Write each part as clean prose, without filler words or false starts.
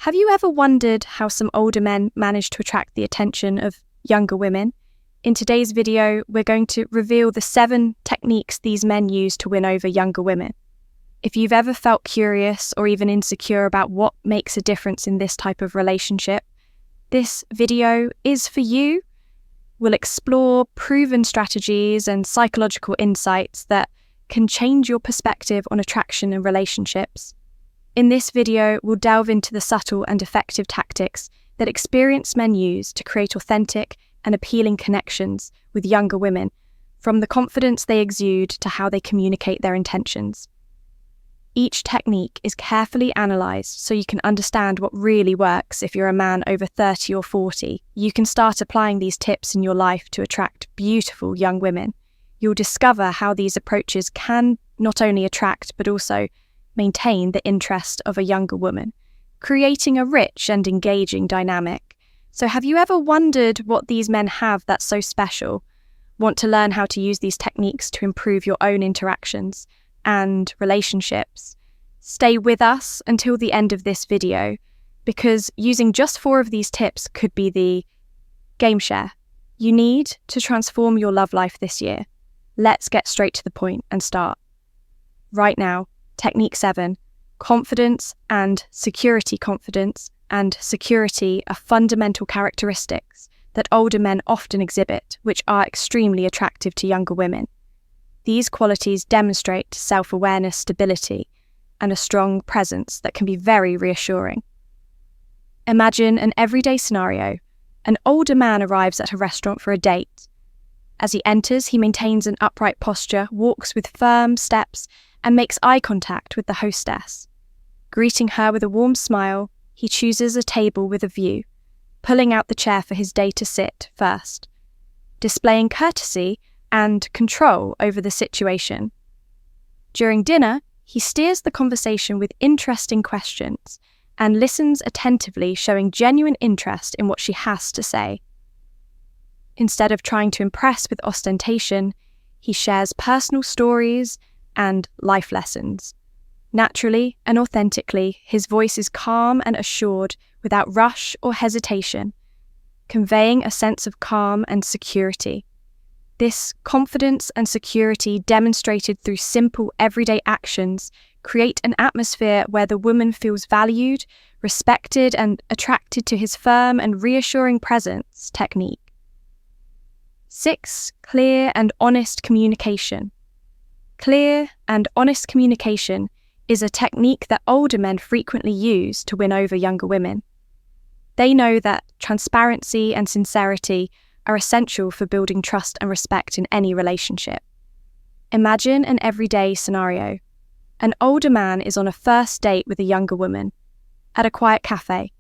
Have you ever wondered how some older men manage to attract the attention of younger women? In today's video, we're going to reveal the 7 techniques these men use to win over younger women. If you've ever felt curious or even insecure about what makes a difference in this type of relationship, this video is for you. We'll explore proven strategies and psychological insights that can change your perspective on attraction and relationships. In this video, we'll delve into the subtle and effective tactics that experienced men use to create authentic and appealing connections with younger women, from the confidence they exude to how they communicate their intentions. Each technique is carefully analysed so you can understand what really works. If you're a man over 30 or 40, you can start applying these tips in your life to attract beautiful young women. You'll discover how these approaches can not only attract but also maintain the interest of a younger woman, creating a rich and engaging dynamic. So have you ever wondered what these men have that's so special? Want to learn how to use these techniques to improve your own interactions and relationships? Stay with us until the end of this video, because using just 4 of these tips could be the game share you need to transform your love life this year. Let's get straight to the point and start. Right now, Technique 7, confidence and security. Confidence and security are fundamental characteristics that older men often exhibit, which are extremely attractive to younger women. These qualities demonstrate self-awareness, stability, and a strong presence that can be very reassuring. Imagine an everyday scenario. An older man arrives at a restaurant for a date. As he enters, he maintains an upright posture, walks with firm steps, and makes eye contact with the hostess. Greeting her with a warm smile, he chooses a table with a view, pulling out the chair for his date to sit first, displaying courtesy and control over the situation. During dinner, he steers the conversation with interesting questions and listens attentively, showing genuine interest in what she has to say. Instead of trying to impress with ostentation, he shares personal stories and life lessons. Naturally and authentically, his voice is calm and assured without rush or hesitation, conveying a sense of calm and security. This confidence and security, demonstrated through simple everyday actions, create an atmosphere where the woman feels valued, respected, and attracted to his firm and reassuring presence. Technique 6, clear and honest communication. Clear and honest communication is a technique that older men frequently use to win over younger women. They know that transparency and sincerity are essential for building trust and respect in any relationship. Imagine an everyday scenario. An older man is on a first date with a younger woman at a quiet cafe.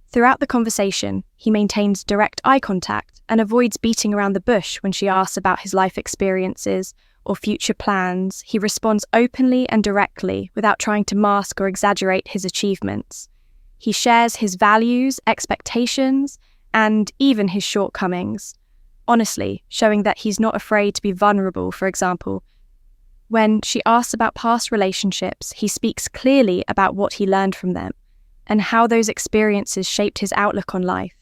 Throughout the conversation, he maintains direct eye contact and avoids beating around the bush when she asks about his life experiences or future plans. He responds openly and directly without trying to mask or exaggerate his achievements. He shares his values, expectations, and even his shortcomings, honestly, showing that he's not afraid to be vulnerable. For example, when she asks about past relationships, he speaks clearly about what he learned from them and how those experiences shaped his outlook on life.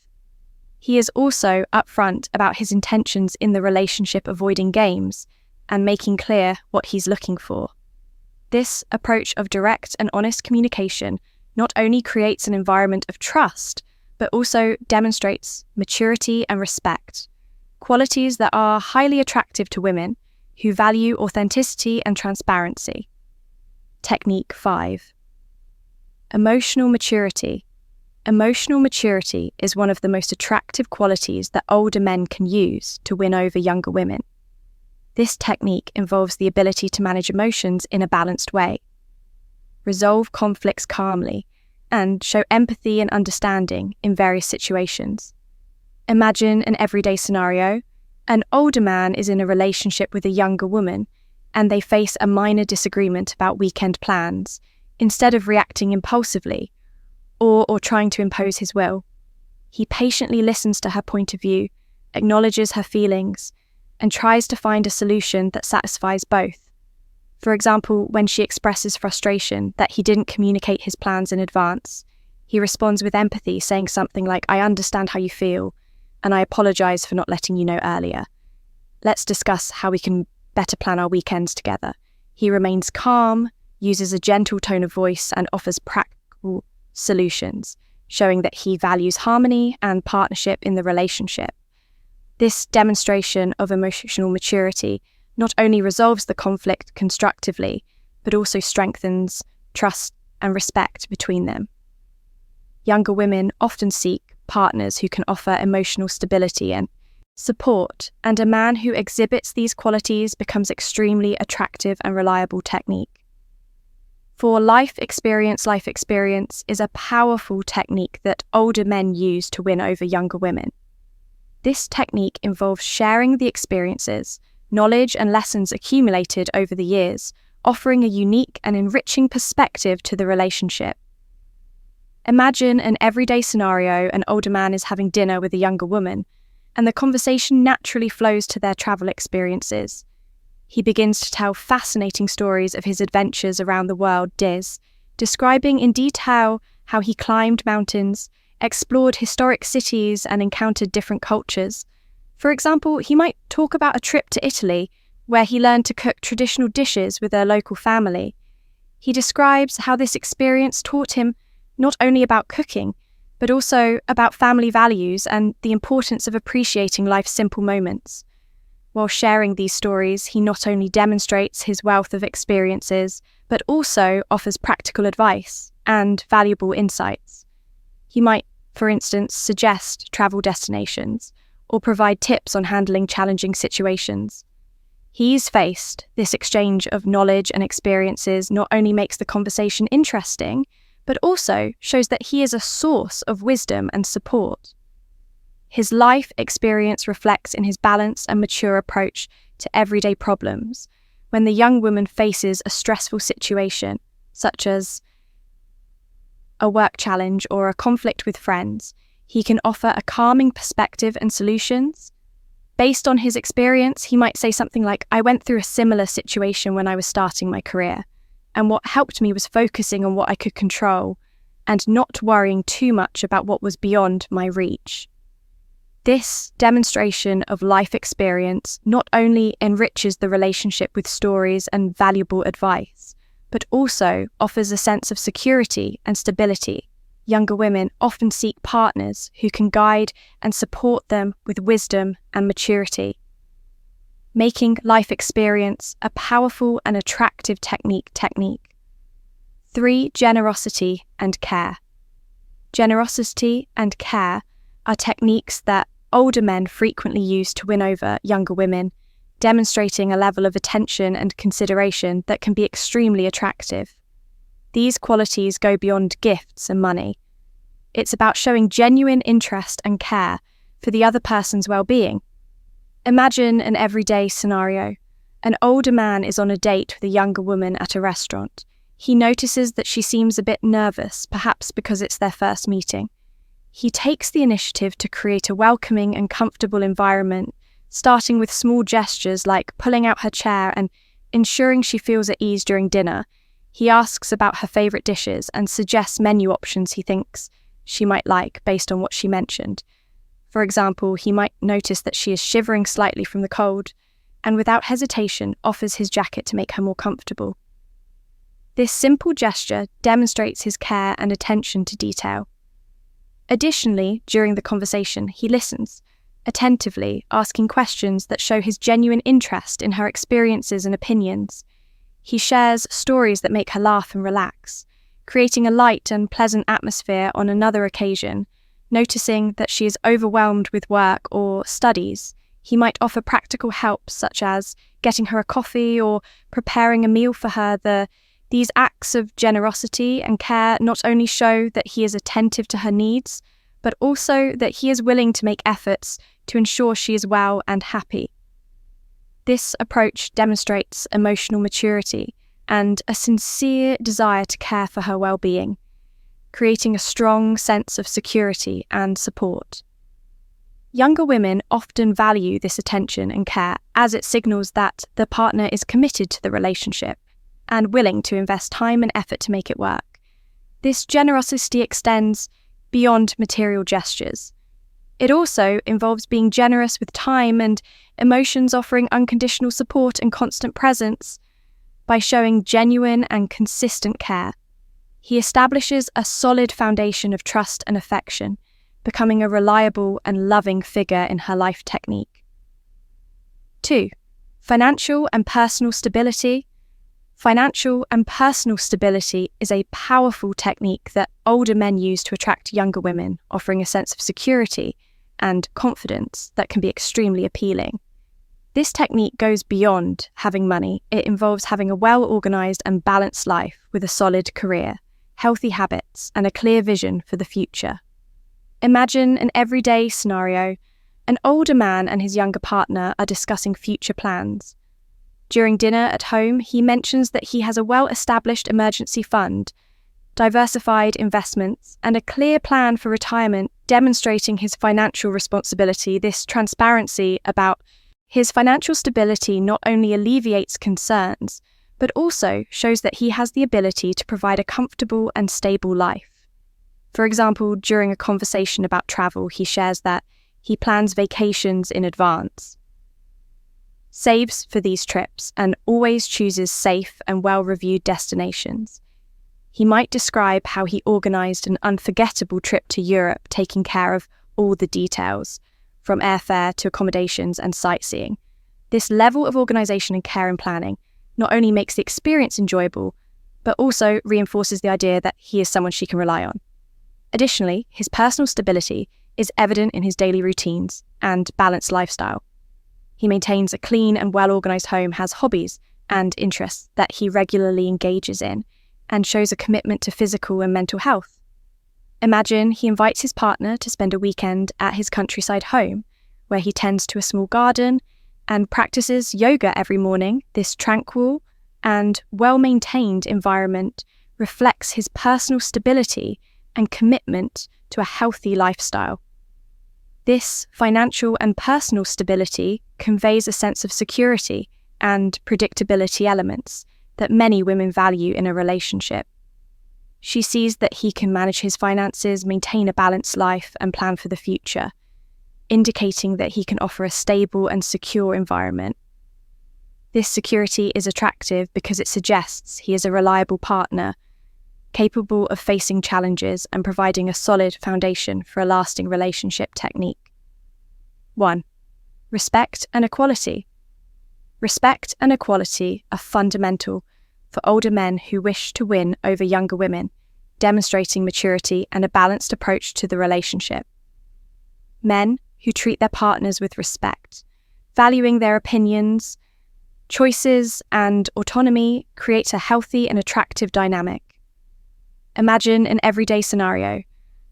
He is also upfront about his intentions in the relationship, avoiding games and making clear what he's looking for. This approach of direct and honest communication not only creates an environment of trust, but also demonstrates maturity and respect, qualities that are highly attractive to women who value authenticity and transparency. Technique 5, emotional maturity. Emotional maturity is one of the most attractive qualities that older men can use to win over younger women. This technique involves the ability to manage emotions in a balanced way, resolve conflicts calmly, and show empathy and understanding in various situations. Imagine an everyday scenario. An older man is in a relationship with a younger woman, and they face a minor disagreement about weekend plans. Instead of reacting impulsively or trying to impose his will, he patiently listens to her point of view, acknowledges her feelings, and tries to find a solution that satisfies both. For example, when she expresses frustration that he didn't communicate his plans in advance, He responds with empathy, saying something like, "I understand how you feel, and I apologize for not letting you know earlier. Let's discuss how we can better plan our weekends together." He remains calm, uses a gentle tone of voice, and offers practical solutions, showing that he values harmony and partnership in the relationship. This demonstration of emotional maturity not only resolves the conflict constructively, but also strengthens trust and respect between them. Younger women often seek partners who can offer emotional stability and support, and a man who exhibits these qualities becomes extremely attractive and reliable technique. For life experience is a powerful technique that older men use to win over younger women. This technique involves sharing the experiences, knowledge, and lessons accumulated over the years, offering a unique and enriching perspective to the relationship. Imagine an everyday scenario: an older man is having dinner with a younger woman, and the conversation naturally flows to their travel experiences. He begins to tell fascinating stories of his adventures around the world, describing in detail how he climbed mountains, explored historic cities, and encountered different cultures. For example, he might talk about a trip to Italy, where he learned to cook traditional dishes with a local family. He describes how this experience taught him not only about cooking, but also about family values and the importance of appreciating life's simple moments. While sharing these stories, he not only demonstrates his wealth of experiences, but also offers practical advice and valuable insights. He might, for instance, suggest travel destinations or provide tips on handling challenging situations. This exchange of knowledge and experiences not only makes the conversation interesting, but also shows that he is a source of wisdom and support. His life experience reflects in his balanced and mature approach to everyday problems. When the young woman faces a stressful situation, such as a work challenge or a conflict with friends, he can offer a calming perspective and solutions. Based on his experience, he might say something like, "I went through a similar situation when I was starting my career, and what helped me was focusing on what I could control and not worrying too much about what was beyond my reach." This demonstration of life experience not only enriches the relationship with stories and valuable advice, but also offers a sense of security and stability. Younger women often seek partners who can guide and support them with wisdom and maturity, making life experience a powerful and attractive technique. 3. Generosity and care. Generosity and care are techniques that older men frequently use to win over younger women, demonstrating a level of attention and consideration that can be extremely attractive. These qualities go beyond gifts and money. It's about showing genuine interest and care for the other person's well-being. Imagine an everyday scenario. An older man is on a date with a younger woman at a restaurant. He notices that she seems a bit nervous, perhaps because it's their first meeting. He takes the initiative to create a welcoming and comfortable environment, starting with small gestures like pulling out her chair and ensuring she feels at ease during dinner. He asks about her favourite dishes and suggests menu options he thinks she might like based on what she mentioned. For example, he might notice that she is shivering slightly from the cold, and without hesitation offers his jacket to make her more comfortable. This simple gesture demonstrates his care and attention to detail. Additionally, during the conversation, he listens attentively, asking questions that show his genuine interest in her experiences and opinions. He shares stories that make her laugh and relax, creating a light and pleasant atmosphere. On another occasion, noticing that she is overwhelmed with work or studies, he might offer practical help such as getting her a coffee or preparing a meal for her. These acts of generosity and care not only show that he is attentive to her needs, but also that he is willing to make efforts to ensure she is well and happy. This approach demonstrates emotional maturity and a sincere desire to care for her well-being, creating a strong sense of security and support. Younger women often value this attention and care as it signals that the partner is committed to the relationship and willing to invest time and effort to make it work. This generosity extends beyond material gestures. It also involves being generous with time and emotions, offering unconditional support and constant presence. By showing genuine and consistent care, he establishes a solid foundation of trust and affection, becoming a reliable and loving figure in her life technique. 2. Financial and personal stability. Financial and personal stability is a powerful technique that older men use to attract younger women, offering a sense of security and confidence that can be extremely appealing. This technique goes beyond having money. It involves having a well-organized and balanced life with a solid career, healthy habits, and a clear vision for the future. Imagine an everyday scenario. An older man and his younger partner are discussing future plans. During dinner at home, he mentions that he has a well-established emergency fund, diversified investments, and a clear plan for retirement, demonstrating his financial responsibility. This transparency about his financial stability not only alleviates concerns, but also shows that he has the ability to provide a comfortable and stable life. For example, during a conversation about travel, he shares that he plans vacations in advance, saves for these trips, and always chooses safe and well-reviewed destinations. He might describe how he organized an unforgettable trip to Europe, taking care of all the details, from airfare to accommodations and sightseeing. This level of organization and care and planning not only makes the experience enjoyable, but also reinforces the idea that he is someone she can rely on. Additionally, his personal stability is evident in his daily routines and balanced lifestyle. He maintains a clean and well-organized home, has hobbies and interests that he regularly engages in, and shows a commitment to physical and mental health. Imagine he invites his partner to spend a weekend at his countryside home, where he tends to a small garden and practices yoga every morning. This tranquil and well-maintained environment reflects his personal stability and commitment to a healthy lifestyle. This financial and personal stability conveys a sense of security and predictability elements that many women value in a relationship. She sees that he can manage his finances, maintain a balanced life, and plan for the future, indicating that he can offer a stable and secure environment. This security is attractive because it suggests he is a reliable partner, capable of facing challenges and providing a solid foundation for a lasting relationship technique. 1. Respect and equality. Respect and equality are fundamental for older men who wish to win over younger women, demonstrating maturity and a balanced approach to the relationship. Men who treat their partners with respect, valuing their opinions, choices, and autonomy creates a healthy and attractive dynamic. Imagine an everyday scenario.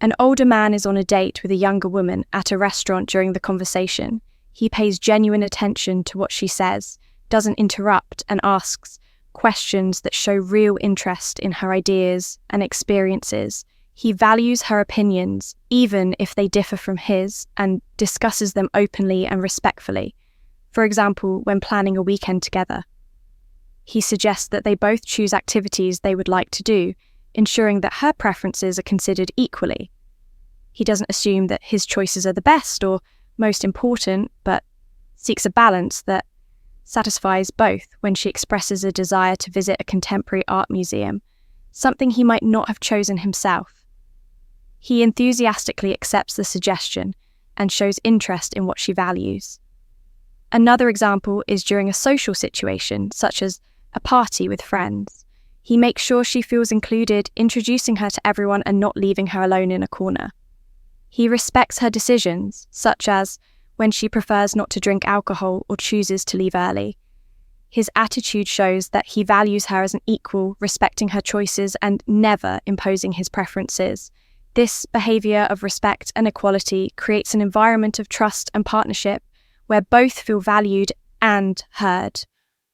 An older man is on a date with a younger woman at a restaurant. During the conversation, he pays genuine attention to what she says, doesn't interrupt, and asks questions that show real interest in her ideas and experiences. He values her opinions, even if they differ from his, and discusses them openly and respectfully. For example, when planning a weekend together, he suggests that they both choose activities they would like to do, ensuring that her preferences are considered equally. He doesn't assume that his choices are the best or most important, but seeks a balance that satisfies both. When she expresses a desire to visit a contemporary art museum, something he might not have chosen himself, he enthusiastically accepts the suggestion and shows interest in what she values. Another example is during a social situation, such as a party with friends. He makes sure she feels included, introducing her to everyone and not leaving her alone in a corner. He respects her decisions, such as when she prefers not to drink alcohol or chooses to leave early. His attitude shows that he values her as an equal, respecting her choices and never imposing his preferences. This behaviour of respect and equality creates an environment of trust and partnership where both feel valued and heard.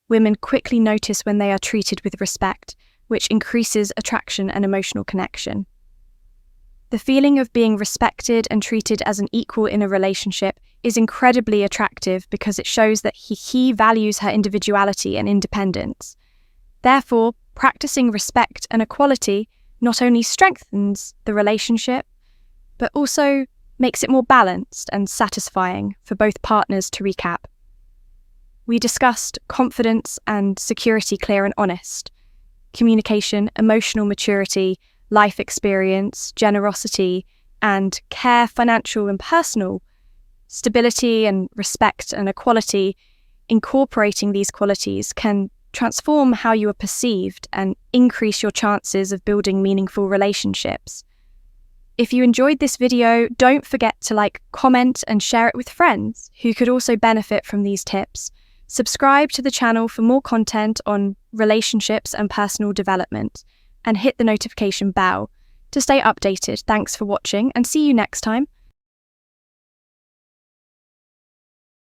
Women quickly notice when they are treated with respect, which increases attraction and emotional connection. The feeling of being respected and treated as an equal in a relationship is incredibly attractive because it shows that he values her individuality and independence. Therefore, practicing respect and equality not only strengthens the relationship, but also makes it more balanced and satisfying for both partners. To recap, we discussed confidence and security, clear and honest, communication, emotional maturity, life experience, generosity and care, financial and personal, stability and respect and equality. Incorporating these qualities can transform how you are perceived and increase your chances of building meaningful relationships. If you enjoyed this video, don't forget to like, comment and share it with friends who could also benefit from these tips. Subscribe to the channel for more content on relationships and personal development, and hit the notification bell to stay updated. Thanks for watching and see you next time.